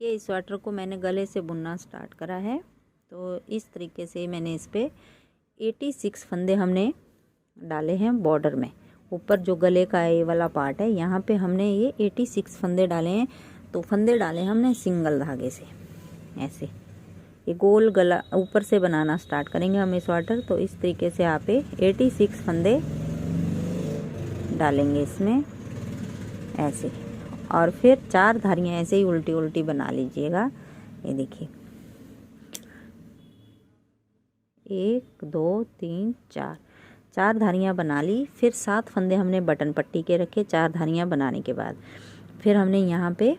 ये इस स्वेटर को मैंने गले से बुनना स्टार्ट करा है। तो इस तरीके से मैंने इस पे 86 फंदे हमने डाले हैं बॉर्डर में। ऊपर जो गले का ये वाला पार्ट है यहाँ पे हमने ये 86 फंदे डाले हैं। तो फंदे डाले हमने सिंगल धागे से, ऐसे ये गोल गला ऊपर से बनाना स्टार्ट करेंगे हम ये स्वेटर। तो इस तरीके से आप 86 फंदे डालेंगे इसमें ऐसे, और फिर 4 धारियां ऐसे ही उल्टी उल्टी बना लीजिएगा। ये देखिए 1 2 3 4 धारियां बना ली। फिर 7 फंदे हमने बटन पट्टी के रखे 4 धारियां बनाने के बाद। फिर हमने यहाँ पे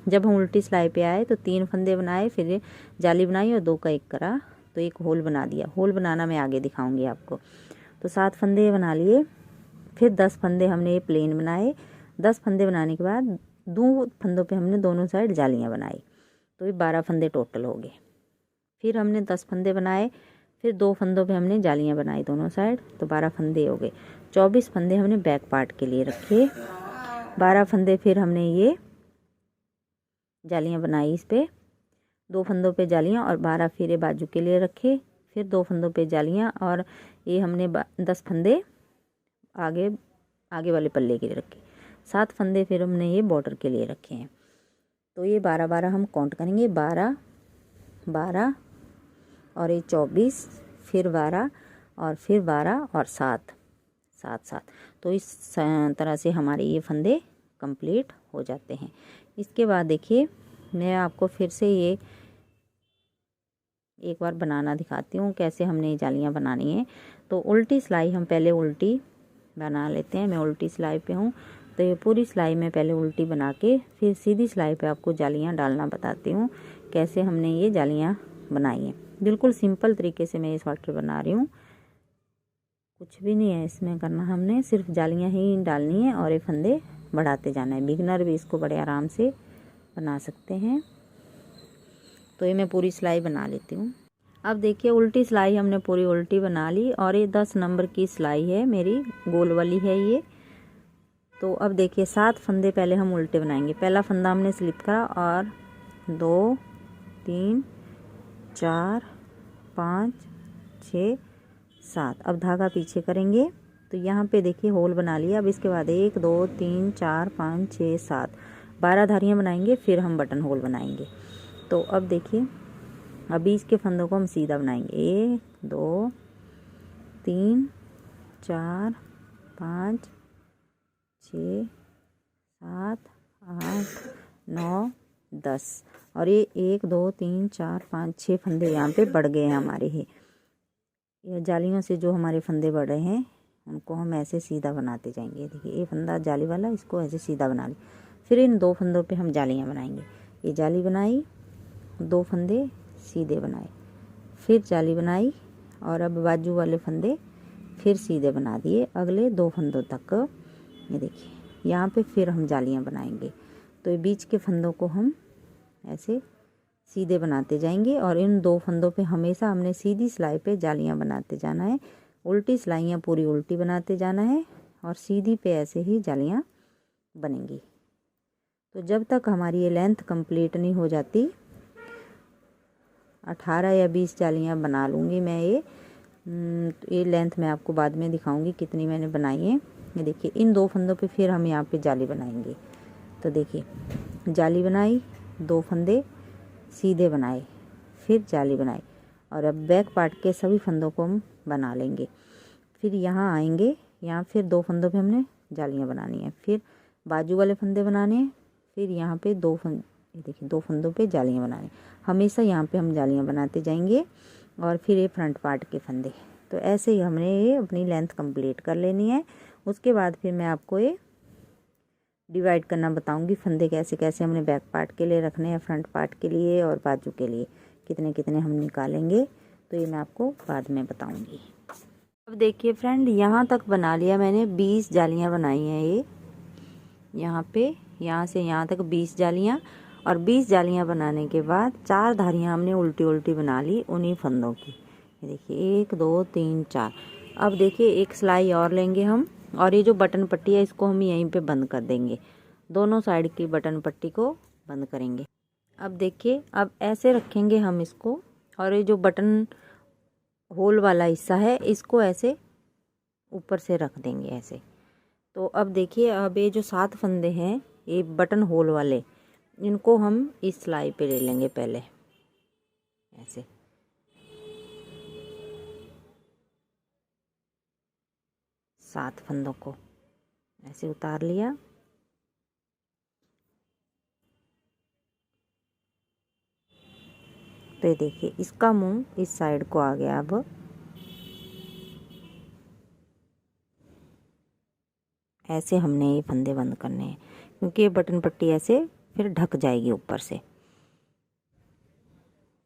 जब हम उल्टी सिलाई पे आए तो 3 फंदे बनाए, फिर जाली बनाई और 2 का 1 करा, तो एक होल बना दिया। होल बनाना मैं आगे दिखाऊंगी आपको। तो 7 फंदे बना लिए। फिर 10 फंदे हमने ये प्लेन बनाए। 10 फंदे बनाने के बाद 2 फंदों पे हमने दोनों साइड जालियां बनाई, तो ये 12 फंदे टोटल हो गए। फिर हमने 10 फंदे बनाए, फिर 2 फंदों पे हमने जालियां बनाई दोनों साइड, तो 12 फंदे हो गए। 24 फंदे हमने बैक पार्ट के लिए रखे। 12 फंदे फिर हमने ये जालियां बनाई इस पे, 2 फंदों पे जालियां, और 12 फिर ये बाजू के लिए रखे। फिर 2 फंदों पे जालियां, और ये हमने 10 फंदे आगे वाले पल्ले के लिए रखे। 7 फंदे फिर हमने ये बॉर्डर के लिए रखे हैं। तो ये 12 हम काउंट करेंगे, 12 12 और ये 24, फिर 12 और फिर 12 और 7 7 7। तो इस तरह से हमारे ये फंदे कंप्लीट हो जाते हैं। इसके बाद देखिए मैं आपको फिर से ये एक बार बनाना दिखाती हूँ कैसे हमने ये जालियाँ बनानी है। तो उल्टी सिलाई हम पहले उल्टी बना लेते हैं। मैं उल्टी सिलाई पे हूँ, तो ये पूरी सिलाई में पहले उल्टी बना के फिर सीधी सिलाई पे आपको जालियाँ डालना बताती हूँ कैसे हमने ये जालियाँ बनाई हैं। बिल्कुल सिंपल तरीके से मैं ये स्वेटर बना रही हूँ, कुछ भी नहीं है इसमें करना, हमने सिर्फ जालियाँ ही डालनी है और ये फंदे बढ़ाते जाना है। बिगनर भी इसको बड़े आराम से बना सकते हैं। तो ये मैं पूरी सिलाई बना लेती हूँ। अब देखिए उल्टी सिलाई हमने पूरी उल्टी बना ली, और ये 10 नंबर की सिलाई है मेरी, गोल वाली है ये। तो अब देखिए 7 फंदे पहले हम उल्टे बनाएंगे। पहला फंदा हमने स्लिप करा, और 2 3 4 5 6 7। अब धागा पीछे करेंगे, तो यहाँ पे देखिए होल बना लिया। अब इसके बाद 1 2 3 4 5 6 7 12 धारियाँ बनाएंगे, फिर हम बटन होल बनाएंगे। तो अब देखिए अब बीच के फंदों को हम सीधा बनाएंगे। 1 2 3 4 5 6 7 8 9 10, और ये 1 2 3 4 5 6 फंदे यहाँ पे बढ़ गए हैं हमारे। ये जालियों से जो हमारे फंदे बढ़ रहे हैं उनको हम ऐसे सीधा बनाते जाएंगे। देखिए ये फंदा जाली वाला, इसको ऐसे सीधा बना लें। फिर इन 2 फंदों पे हम जालियाँ बनाएंगे। ये जाली बनाई, 2 फंदे सीधे बनाए, फिर जाली बनाई, और अब बाजू वाले फंदे फिर सीधे बना दिए अगले 2 फंदों तक। ये देखिए यहाँ पे फिर हम जालियाँ बनाएंगे। तो ये बीच के फंदों को हम ऐसे सीधे बनाते जाएंगे, और इन 2 फंदों पे हमेशा हमने सीधी सिलाई पे जालियाँ बनाते जाना है। उल्टी सिलाइयाँ पूरी उल्टी बनाते जाना है, और सीधी पे ऐसे ही जालियाँ बनेंगी। तो जब तक हमारी ये लेंथ कंप्लीट नहीं हो जाती, 18 या 20 जालियाँ बना लूँगी मैं ये लेंथ मैं आपको बाद में दिखाऊंगी कितनी मैंने बनाई है। ये देखिए इन 2 फंदों पे फिर हम यहाँ पे जाली बनाएंगे। तो देखिए जाली बनाई, 2 फंदे सीधे बनाए, फिर जाली बनाई, और अब बैक पार्ट के सभी फंदों को हम बना लेंगे। फिर यहाँ आएंगे, यहाँ फिर 2 फंदों पे हमने जालियाँ बनानी है, फिर बाजू वाले फंदे बनाने हैं, फिर यहाँ पे 2 देखिए 2 फंदों पे जालियाँ बनानी। हमेशा यहाँ पे हम जालियाँ बनाते जाएंगे, और फिर ये फ्रंट पार्ट के फंदे। तो ऐसे ही हमने ये अपनी लेंथ कंप्लीट कर लेनी है। उसके बाद फिर मैं आपको ये डिवाइड करना बताऊंगी, फंदे कैसे कैसे हमने बैक पार्ट के लिए रखने हैं, फ्रंट पार्ट के लिए और बाजू के लिए कितने कितने हम निकालेंगे। तो ये मैं आपको बाद में बताऊंगी। अब देखिए फ्रेंड यहाँ तक बना लिया मैंने, 20 जालियाँ बनाई हैं ये यहाँ पे, यहाँ से यहाँ तक 20 जालियाँ। और 20 जालियाँ बनाने के बाद 4 धारियाँ हमने उल्टी उल्टी बना ली उन्हीं फंदों की। ये देखिए 1 2 3 4। अब देखिए एक सिलाई और लेंगे हम, और ये जो बटन पट्टी है इसको हम यहीं पे बंद कर देंगे। दोनों साइड की बटन पट्टी को बंद करेंगे। अब देखिए, अब ऐसे रखेंगे हम इसको, और ये जो बटन होल वाला हिस्सा है इसको ऐसे ऊपर से रख देंगे ऐसे। तो अब देखिए, अब ये जो 7 फंदे हैं ये बटन होल वाले, इनको हम इस सिलाई पे ले लेंगे पहले ऐसे। सात फंदों को ऐसे उतार लिया। तो ये देखिए, इसका मुंह इस साइड को आ गया। अब ऐसे हमने ये फंदे बंद करने हैं, क्योंकि ये बटन पट्टी ऐसे फिर ढक जाएगी ऊपर से।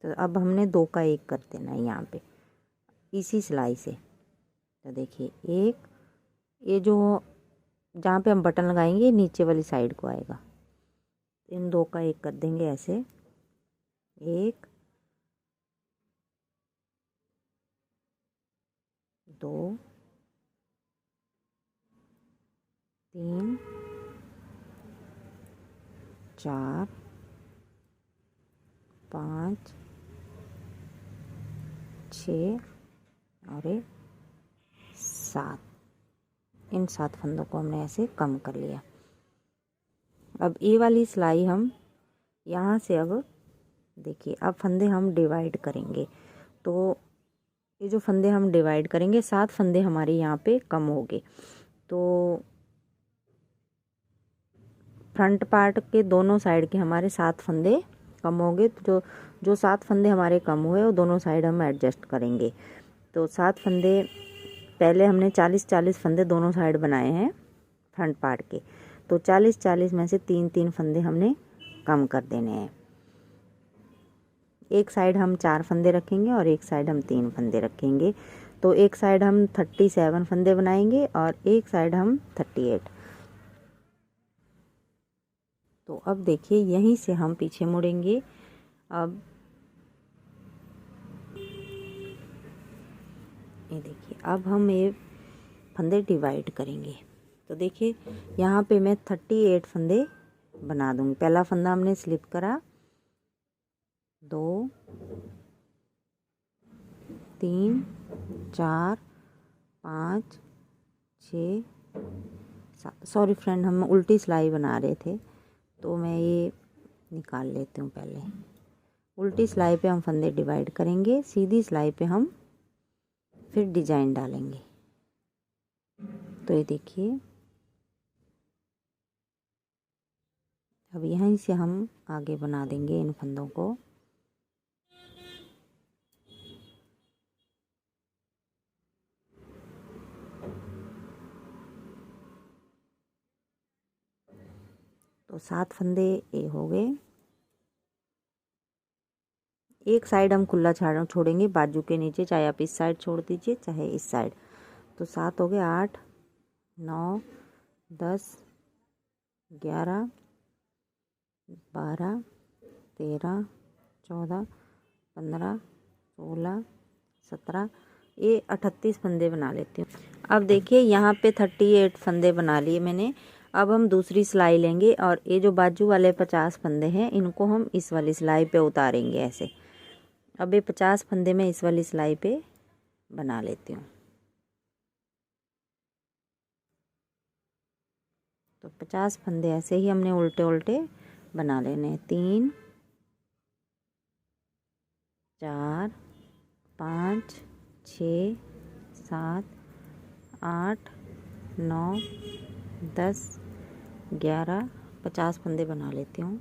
तो अब हमने 2 का 1 कर देना है यहाँ पे इसी सिलाई से। तो देखिए, एक ये जो जहाँ पे हम बटन लगाएंगे नीचे वाली साइड को आएगा। इन 2 का 1 कर देंगे ऐसे। 1 2 3 4 5 6 और 7। इन 7 फंदों को हमने ऐसे कम कर लिया। अब ये वाली सिलाई हम यहाँ से, अब देखिए, अब फंदे हम डिवाइड करेंगे। तो ये जो फंदे हम डिवाइड करेंगे, 7 फंदे हमारे यहाँ पे कम हो गए। तो फ्रंट पार्ट के दोनों साइड के हमारे 7 फंदे कम हो गए। तो जो 7 फंदे हमारे कम हुए वो दोनों साइड हम एडजस्ट करेंगे। तो 7 फंदे, पहले हमने 40-40 फंदे दोनों साइड बनाए हैं फ्रंट पार्ट के। तो 40-40 में से 3-3 फंदे हमने कम कर देने हैं। एक साइड हम 4 फंदे रखेंगे और एक साइड हम 3 फंदे रखेंगे। तो एक साइड हम 37 फंदे बनाएंगे और एक साइड हम 38। तो अब देखिए, यहीं से हम पीछे मुड़ेंगे। अब ये देखिए, अब हम ये फंदे डिवाइड करेंगे। तो देखिए, यहाँ पे मैं 38 फंदे बना दूंगी। पहला फंदा हमने स्लिप करा, 2 3 4 5 6 7। सॉरी फ्रेंड, हम उल्टी सिलाई बना रहे थे, तो मैं ये निकाल लेती हूँ पहले। उल्टी सिलाई पे हम फंदे डिवाइड करेंगे, सीधी सिलाई पे हम फिर डिजाइन डालेंगे। तो ये देखिए, अब यहीं से हम आगे बना देंगे इन फंदों को। तो 7 फंदे ये हो गए। एक साइड हम खुला छोड़ेंगे बाजू के नीचे, चाहे आप इस साइड छोड़ दीजिए चाहे इस साइड। तो 7 हो गए, 8 9 10 11 12 13 14 15 16 17, ये 38 फंदे बना लेती हूँ। अब देखिए, यहाँ पे 38 फंदे बना लिए मैंने। अब हम दूसरी सिलाई लेंगे और ये जो बाजू वाले 50 फंदे हैं इनको हम इस वाली सिलाई पे उतारेंगे ऐसे। अब ये 50 फंदे मैं इस वाली सिलाई पे बना लेती हूँ। तो 50 फंदे ऐसे ही हमने उल्टे उल्टे बना लेने। 3 4 5 6 7 8 9 10 11 50 फंदे बना लेती हूँ।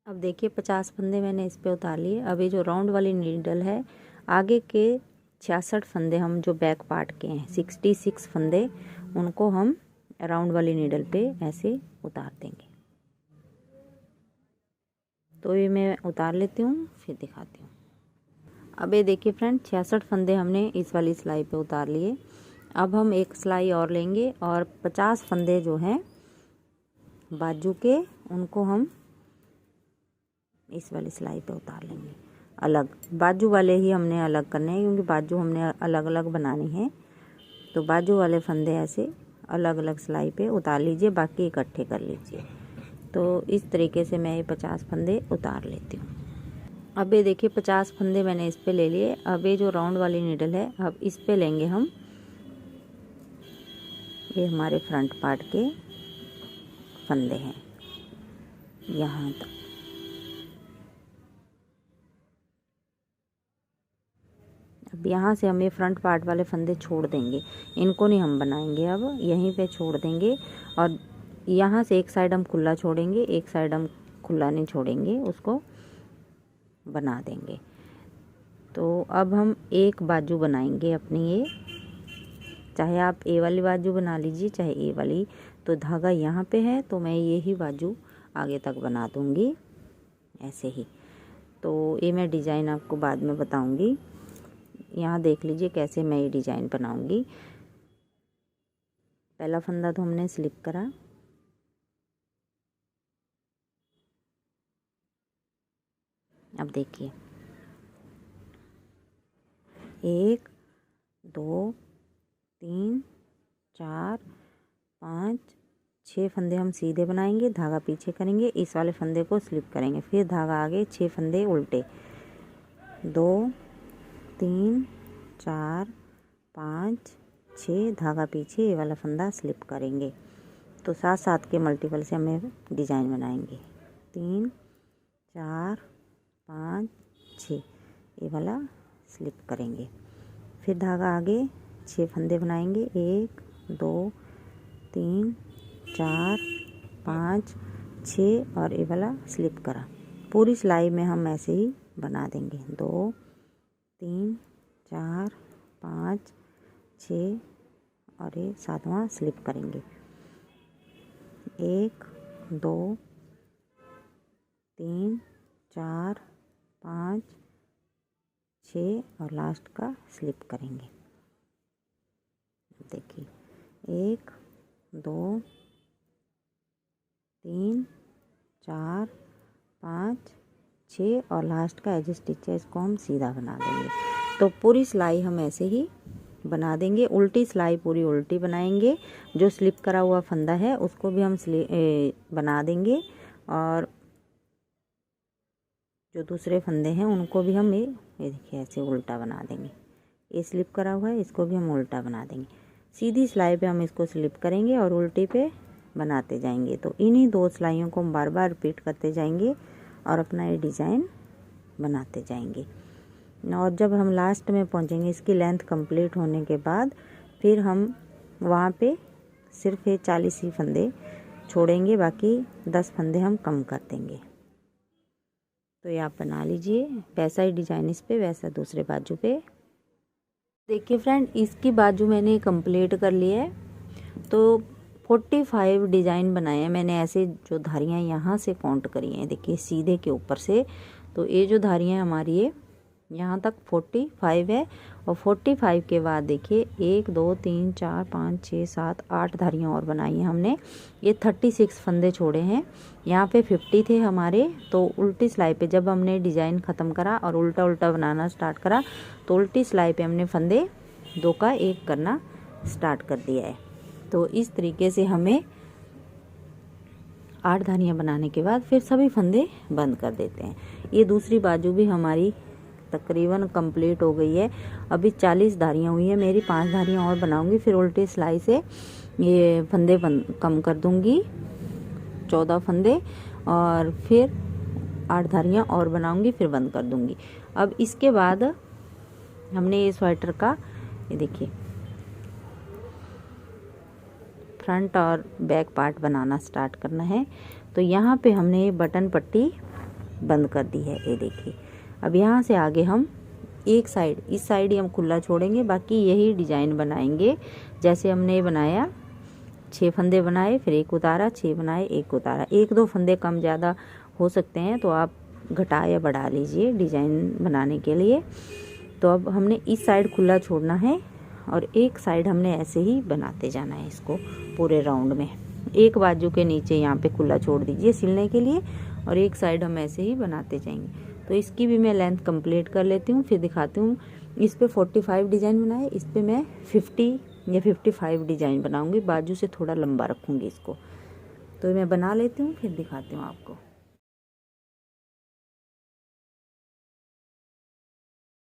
अब देखिए, 50 फंदे मैंने इस पे उतार लिए। अब ये जो राउंड वाली नीडल है, आगे के 66 फंदे हम जो बैक पार्ट के हैं 66 फंदे, उनको हम राउंड वाली नीडल पे ऐसे उतार देंगे। तो ये मैं उतार लेती हूँ, फिर दिखाती हूँ। अब ये देखिए फ्रेंड, 66 फंदे हमने इस वाली सिलाई पे उतार लिए। अब हम एक सिलाई और लेंगे और 50 फंदे जो हैं बाजू के, उनको हम इस वाली सिलाई पे उतार लेंगे। अलग बाजू वाले ही हमने अलग करने हैं, क्योंकि बाजू हमने अलग अलग बनानी है। तो बाजू वाले फंदे ऐसे अलग अलग सिलाई पे उतार लीजिए, बाकी इकट्ठे कर लीजिए। तो इस तरीके से मैं ये 50 फंदे उतार लेती हूँ। अब ये देखिए 50 फंदे मैंने इस पे ले लिए। अब ये जो राउंड वाली नीडल है, अब इस पे लेंगे हम, ये हमारे फ्रंट पार्ट के फंदे हैं यहाँ तक। अब यहाँ से हम ये फ्रंट पार्ट वाले फंदे छोड़ देंगे, इनको नहीं हम बनाएंगे, अब यहीं पे छोड़ देंगे। और यहाँ से एक साइड हम खुला छोड़ेंगे, एक साइड हम खुला नहीं छोड़ेंगे, उसको बना देंगे। तो अब हम एक बाजू बनाएंगे अपनी, ये चाहे आप ए वाली बाजू बना लीजिए चाहे ए वाली। तो धागा यहाँ पे है तो मैं ये ही बाजू आगे तक बना दूँगी ऐसे ही। तो ये मैं डिज़ाइन आपको बाद में बताऊँगी। यहाँ देख लीजिए कैसे मैं ये डिज़ाइन बनाऊँगी। पहला फंदा तो हमने स्लिप करा, अब देखिए 1 2 3 4 5 6 फंदे हम सीधे बनाएंगे, धागा पीछे करेंगे, इस वाले फंदे को स्लिप करेंगे, फिर धागा आगे, 6 फंदे उल्टे, 2 3 4 5 6 धागा पीछे, ये वाला फंदा स्लिप करेंगे। तो 7 के मल्टीपल से हमें डिज़ाइन बनाएंगे, 3 4 5 6 ये वाला स्लिप करेंगे, फिर धागा आगे, 6 फंदे बनाएंगे, 1 2 3 4 5 6 और ये वाला स्लिप करा। पूरी सिलाई में हम ऐसे ही बना देंगे, 2 3 4 5 6 और ये 7वां स्लिप करेंगे, 1 2 3 4 5 6 और लास्ट का स्लिप करेंगे। देखिए 1 2 3 4 5 6 और लास्ट का एज स्टिच है, इसको हम सीधा बना देंगे। तो पूरी सिलाई हम ऐसे ही बना देंगे। उल्टी सिलाई पूरी उल्टी बनाएंगे, जो स्लिप करा हुआ फंदा है उसको भी हम बना देंगे, और जो दूसरे फंदे हैं उनको भी हम ये देखिए ऐसे उल्टा बना देंगे। ये स्लिप करा हुआ है, इसको भी हम उल्टा बना देंगे। सीधी सिलाई पे हम इसको स्लिप करेंगे और उल्टी पे बनाते जाएंगे। तो इन्हीं 2 सिलाइयों को हम बार बार रिपीट करते जाएंगे और अपना ये डिज़ाइन बनाते जाएंगे। और जब हम लास्ट में पहुंचेंगे, इसकी लेंथ कंप्लीट होने के बाद, फिर हम वहाँ पे सिर्फ ये 40 ही फंदे छोड़ेंगे, बाकी 10 फंदे हम कम कर देंगे। तो ये आप बना लीजिए, वैसा ही डिज़ाइन इस पे, वैसा दूसरे बाजू पे। देखिए फ्रेंड, इसकी बाजू मैंने कंप्लीट कर ली है। तो 45 डिज़ाइन बनाए हैं मैंने, ऐसे जो धारियाँ यहाँ से काउंट करी हैं, देखिए सीधे के ऊपर से। तो ये जो धारियाँ हमारी ये यहाँ तक 45 है, और 45 के बाद देखिए 1 2 3 4 5 6 7 8 धारियाँ और बनाई हैं हमने। ये 36 फंदे छोड़े हैं, यहाँ पे 50 थे हमारे। तो उल्टी सिलाई पे जब हमने डिज़ाइन ख़त्म करा और उल्टा उल्टा बनाना स्टार्ट करा, तो उल्टी सिलाई पे हमने फंदे 2 का 1 करना स्टार्ट कर दिया है। तो इस तरीके से हमें 8 धारियाँ बनाने के बाद फिर सभी फंदे बंद कर देते हैं। ये दूसरी बाजू भी हमारी तकरीबन कंप्लीट हो गई है। अभी 40 धारियाँ हुई हैं मेरी, 5 धारियाँ और बनाऊंगी, फिर उल्टी सिलाई से ये फंदे कम कर दूंगी, 14 फंदे, और फिर 8 धारियाँ और बनाऊंगी, फिर बंद कर दूंगी। अब इसके बाद हमने ये स्वेटर का, ये देखिए फ्रंट और बैक पार्ट बनाना स्टार्ट करना है। तो यहाँ पे हमने ये बटन पट्टी बंद कर दी है, ये देखिए। अब यहाँ से आगे हम एक साइड, इस साइड ही हम खुला छोड़ेंगे, बाकी यही डिज़ाइन बनाएंगे जैसे हमने बनाया। 6 फंदे बनाए, फिर 1 उतारा, 6 बनाए, 1 उतारा। 1-2 फंदे कम ज़्यादा हो सकते हैं, तो आप घटा या बढ़ा लीजिए डिज़ाइन बनाने के लिए। तो अब हमने इस साइड खुला छोड़ना है और एक साइड हमने ऐसे ही बनाते जाना है इसको पूरे राउंड में। एक बाजू के नीचे यहाँ पे खुला छोड़ दीजिए सिलने के लिए, और एक साइड हम ऐसे ही बनाते जाएंगे। तो इसकी भी मैं लेंथ कंप्लीट कर लेती हूँ, फिर दिखाती हूँ। इस पे 45 डिज़ाइन बनाए, इस पे मैं 50 या 55 डिज़ाइन बनाऊंगी, बाजू से थोड़ा लंबा रखूंगी इसको। तो मैं बना लेती हूँ फिर दिखाती हूँ आपको।